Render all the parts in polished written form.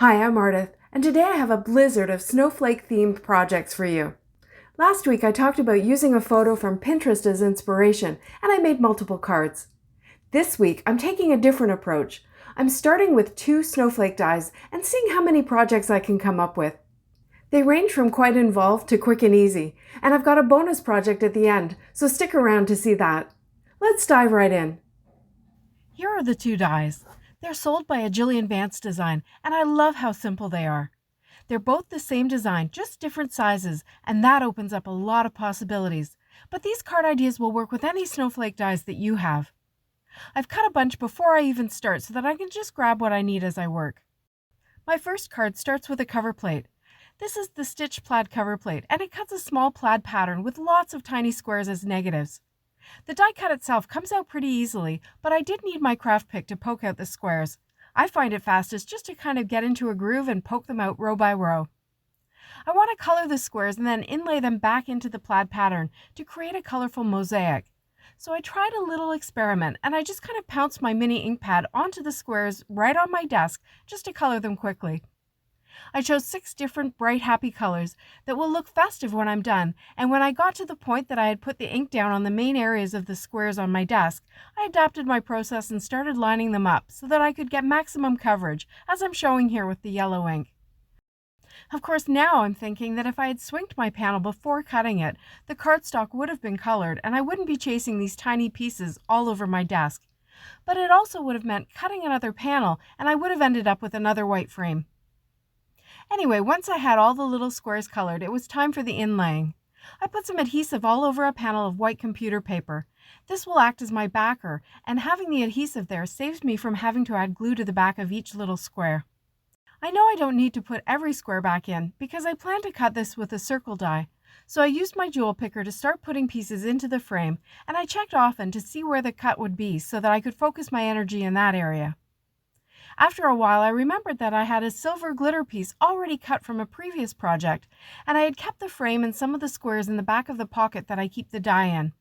Hi, I'm Ardith, and today I have a blizzard of snowflake-themed projects for you. Last week I talked about using a photo from Pinterest as inspiration, and I made multiple cards. This week I'm taking a different approach. I'm starting with 2 snowflake dies and seeing how many projects I can come up with. They range from quite involved to quick and easy, and I've got a bonus project at the end, so stick around to see that. Let's dive right in. Here are the 2 dies. They're sold by a Jillian Vance design, and I love how simple they are. They're both the same design, just different sizes, and that opens up a lot of possibilities. But these card ideas will work with any snowflake dies that you have. I've cut a bunch before I even start so that I can just grab what I need as I work. My first card starts with a cover plate. This is the stitched plaid cover plate, and it cuts a small plaid pattern with lots of tiny squares as negatives. The die cut itself comes out pretty easily, but I did need my craft pick to poke out the squares. I find it fastest just to kind of get into a groove and poke them out row by row. I want to color the squares and then inlay them back into the plaid pattern to create a colorful mosaic. So I tried a little experiment and I just kind of pounced my mini ink pad onto the squares right on my desk just to color them quickly. I chose 6 different bright happy colors that will look festive when I'm done, and when I got to the point that I had put the ink down on the main areas of the squares on my desk, I adapted my process and started lining them up so that I could get maximum coverage, as I'm showing here with the yellow ink. Of course, now I'm thinking that if I had swinked my panel before cutting it, the cardstock would have been colored and I wouldn't be chasing these tiny pieces all over my desk. But it also would have meant cutting another panel and I would have ended up with another white frame. Anyway, once I had all the little squares colored, it was time for the inlaying. I put some adhesive all over a panel of white computer paper. This will act as my backer, and having the adhesive there saves me from having to add glue to the back of each little square. I know I don't need to put every square back in, because I plan to cut this with a circle die. So I used my jewel picker to start putting pieces into the frame, and I checked often to see where the cut would be so that I could focus my energy in that area. After a while, I remembered that I had a silver glitter piece already cut from a previous project, and I had kept the frame and some of the squares in the back of the pocket that I keep the die in.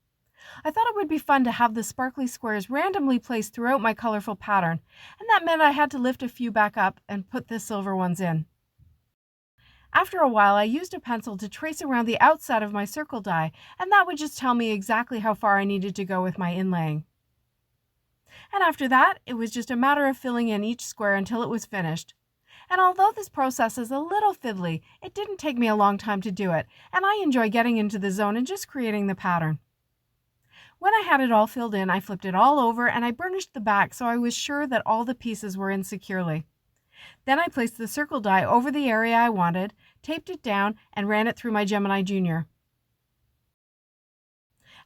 I thought it would be fun to have the sparkly squares randomly placed throughout my colorful pattern, and that meant I had to lift a few back up and put the silver ones in. After a while, I used a pencil to trace around the outside of my circle die, and that would just tell me exactly how far I needed to go with my inlaying. And after that, it was just a matter of filling in each square until it was finished. And although this process is a little fiddly, it didn't take me a long time to do it, and I enjoy getting into the zone and just creating the pattern. When I had it all filled in, I flipped it all over and I burnished the back so I was sure that all the pieces were in securely. Then I placed the circle die over the area I wanted, taped it down, and ran it through my Gemini Junior.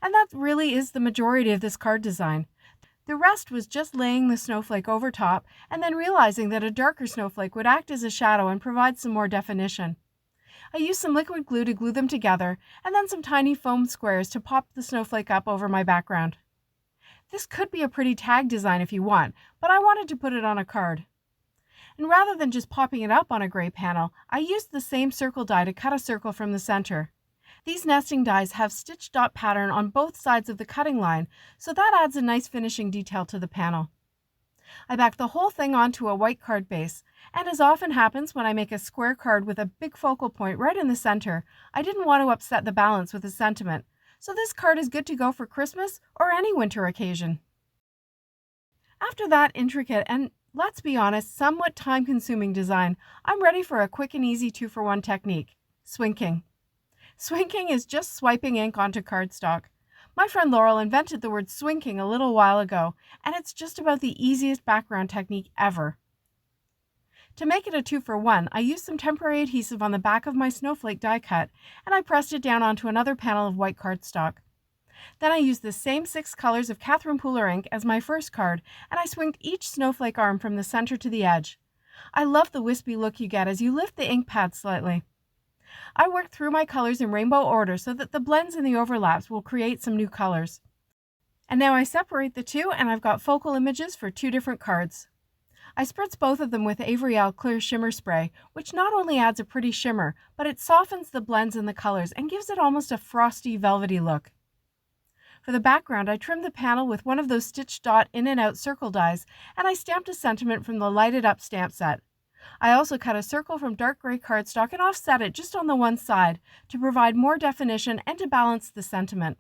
And that really is the majority of this card design. The rest was just laying the snowflake over top and then realizing that a darker snowflake would act as a shadow and provide some more definition. I used some liquid glue to glue them together and then some tiny foam squares to pop the snowflake up over my background. This could be a pretty tag design if you want, but I wanted to put it on a card. And rather than just popping it up on a gray panel, I used the same circle die to cut a circle from the center. These nesting dies have stitched dot pattern on both sides of the cutting line, so that adds a nice finishing detail to the panel. I backed the whole thing onto a white card base, and as often happens when I make a square card with a big focal point right in the center, I didn't want to upset the balance with the sentiment, so this card is good to go for Christmas or any winter occasion. After that intricate and, let's be honest, somewhat time-consuming design, I'm ready for a quick and easy 2-for-1 technique: swinking. Swinking is just swiping ink onto cardstock. My friend Laurel invented the word swinking a little while ago, and it's just about the easiest background technique ever. To make it a 2-for-1, I used some temporary adhesive on the back of my snowflake die cut, and I pressed it down onto another panel of white cardstock. Then I used the same 6 colors of Catherine Pooler ink as my first card, and I swinked each snowflake arm from the center to the edge. I love the wispy look you get as you lift the ink pad slightly. I worked through my colors in rainbow order so that the blends and the overlaps will create some new colors. And now I separate the two and I've got focal images for 2 different cards. I spritz both of them with Avery Elle Clear Shimmer Spray, which not only adds a pretty shimmer, but it softens the blends and the colors and gives it almost a frosty, velvety look. For the background, I trimmed the panel with one of those stitched dot in and out circle dies, and I stamped a sentiment from the lighted up stamp set. I also cut a circle from dark gray cardstock and offset it just on the one side to provide more definition and to balance the sentiment.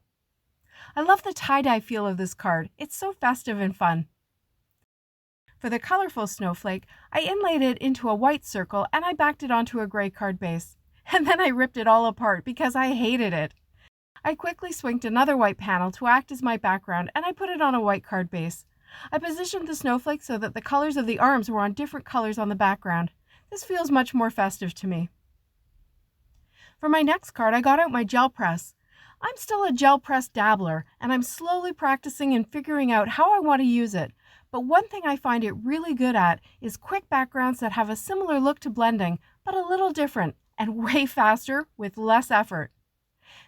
I love the tie-dye feel of this card. It's so festive and fun. For the colorful snowflake, I inlaid it into a white circle and I backed it onto a gray card base. And then I ripped it all apart because I hated it. I quickly swinked another white panel to act as my background and I put it on a white card base. I positioned the snowflake so that the colors of the arms were on different colors on the background. This feels much more festive to me. For my next card, I got out my gel press. I'm still a gel press dabbler, and I'm slowly practicing and figuring out how I want to use it. But one thing I find it really good at is quick backgrounds that have a similar look to blending, but a little different and way faster with less effort.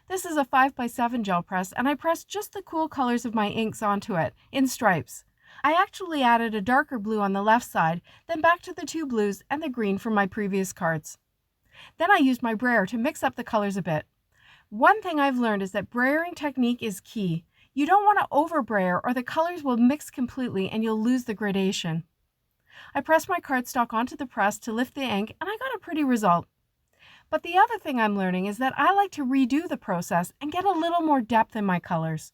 This is a 5x7 gel press, and I pressed just the cool colors of my inks onto it, in stripes. I actually added a darker blue on the left side, then back to the two blues and the green from my previous cards. Then I used my brayer to mix up the colors a bit. One thing I've learned is that brayering technique is key. You don't want to over-brayer or the colors will mix completely and you'll lose the gradation. I pressed my cardstock onto the press to lift the ink and I got a pretty result. But the other thing I'm learning is that I like to redo the process and get a little more depth in my colors.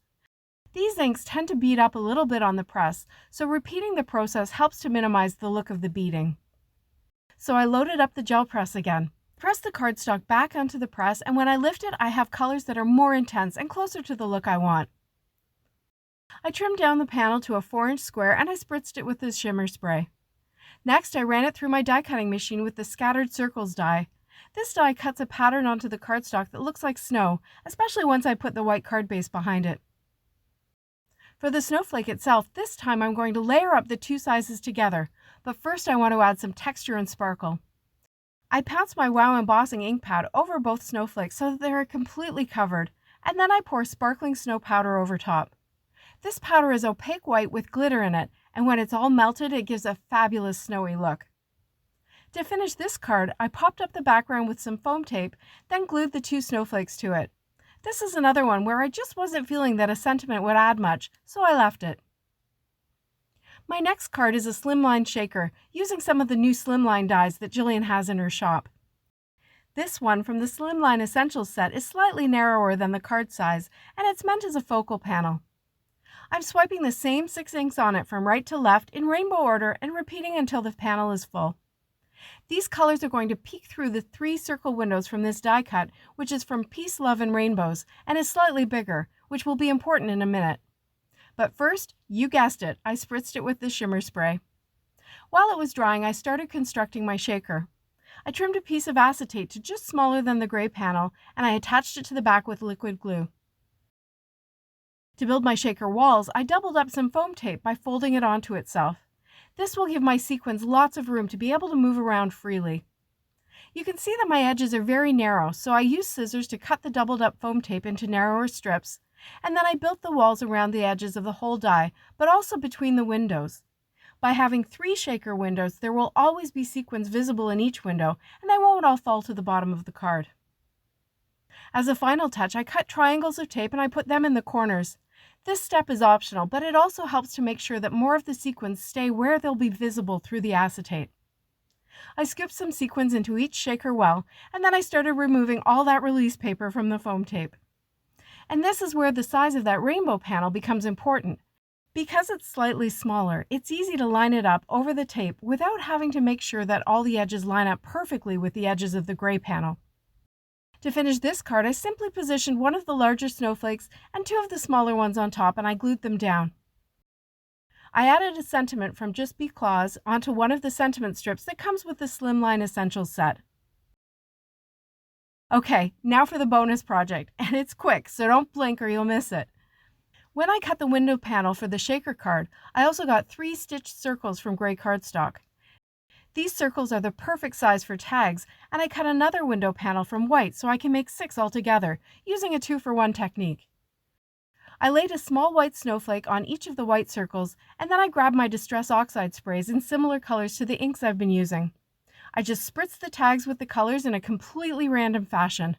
These inks tend to bead up a little bit on the press, so repeating the process helps to minimize the look of the beading. So I loaded up the gel press again. Press the cardstock back onto the press, and when I lift it, I have colors that are more intense and closer to the look I want. I trimmed down the panel to a 4-inch square and I spritzed it with the shimmer spray. Next, I ran it through my die cutting machine with the scattered circles die. This die cuts a pattern onto the cardstock that looks like snow, especially once I put the white card base behind it. For the snowflake itself, this time I'm going to layer up the two sizes together, but first I want to add some texture and sparkle. I pounced my Wow embossing ink pad over both snowflakes so that they are completely covered, and then I pour sparkling snow powder over top. This powder is opaque white with glitter in it, and when it's all melted, it gives a fabulous snowy look. To finish this card, I popped up the background with some foam tape, then glued the two snowflakes to it. This is another one where I just wasn't feeling that a sentiment would add much, so I left it. My next card is a Slimline Shaker, using some of the new Slimline dies that Jillian has in her shop. This one from the Slimline Essentials set is slightly narrower than the card size, and it's meant as a focal panel. I'm swiping the same 6 inks on it from right to left in rainbow order and repeating until the panel is full. These colors are going to peek through the 3 circle windows from this die cut, which is from Peace, Love, and Rainbows, and is slightly bigger, which will be important in a minute. But first, you guessed it, I spritzed it with the shimmer spray. While it was drying, I started constructing my shaker. I trimmed a piece of acetate to just smaller than the gray panel, and I attached it to the back with liquid glue. To build my shaker walls, I doubled up some foam tape by folding it onto itself. This will give my sequins lots of room to be able to move around freely. You can see that my edges are very narrow, so I used scissors to cut the doubled up foam tape into narrower strips, and then I built the walls around the edges of the whole die, but also between the windows. By having 3 shaker windows, there will always be sequins visible in each window, and they won't all fall to the bottom of the card. As a final touch, I cut triangles of tape and I put them in the corners. This step is optional, but it also helps to make sure that more of the sequins stay where they'll be visible through the acetate. I scooped some sequins into each shaker well, and then I started removing all that release paper from the foam tape. And this is where the size of that rainbow panel becomes important. Because it's slightly smaller, it's easy to line it up over the tape without having to make sure that all the edges line up perfectly with the edges of the gray panel. To finish this card, I simply positioned one of the larger snowflakes and 2 of the smaller ones on top, and I glued them down. I added a sentiment from Just Be Claus onto one of the sentiment strips that comes with the Slimline Essentials set. Okay, now for the bonus project, and it's quick, so don't blink or you'll miss it. When I cut the window panel for the shaker card, I also got 3 stitched circles from gray cardstock. These circles are the perfect size for tags, and I cut another window panel from white so I can make 6 altogether, using a 2-for-1 technique. I laid a small white snowflake on each of the white circles, and then I grabbed my Distress Oxide sprays in similar colors to the inks I've been using. I just spritzed the tags with the colors in a completely random fashion.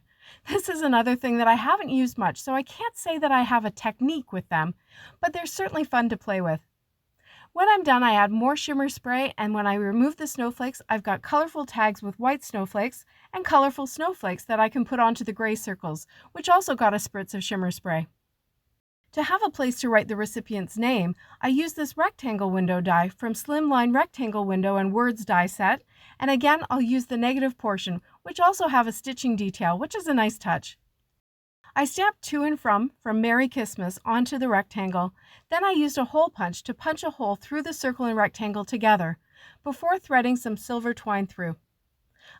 This is another thing that I haven't used much, so I can't say that I have a technique with them, but they're certainly fun to play with. When I'm done, I add more shimmer spray, and when I remove the snowflakes, I've got colorful tags with white snowflakes and colorful snowflakes that I can put onto the gray circles, which also got a spritz of shimmer spray. To have a place to write the recipient's name, I use this rectangle window die from Slimline Rectangle Window and Words die set, and again I'll use the negative portion, which also have a stitching detail, which is a nice touch. I stamped to and from Merry KISSmas onto the rectangle, then I used a hole punch to punch a hole through the circle and rectangle together, before threading some silver twine through.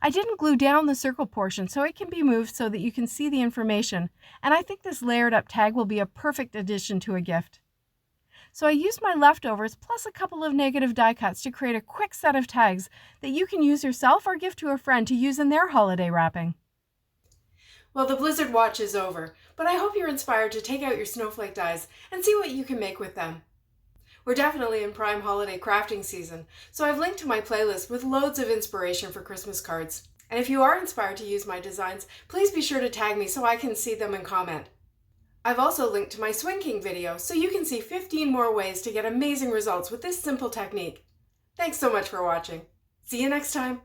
I didn't glue down the circle portion so it can be moved so that you can see the information, and I think this layered up tag will be a perfect addition to a gift. So I used my leftovers plus a couple of negative die cuts to create a quick set of tags that you can use yourself or give to a friend to use in their holiday wrapping. Well, the blizzard watch is over, but I hope you're inspired to take out your snowflake dies and see what you can make with them. We're definitely in prime holiday crafting season, so I've linked to my playlist with loads of inspiration for Christmas cards. And if you are inspired to use my designs, please be sure to tag me so I can see them and comment. I've also linked to my Swing King video so you can see 15 more ways to get amazing results with this simple technique. Thanks so much for watching. See you next time.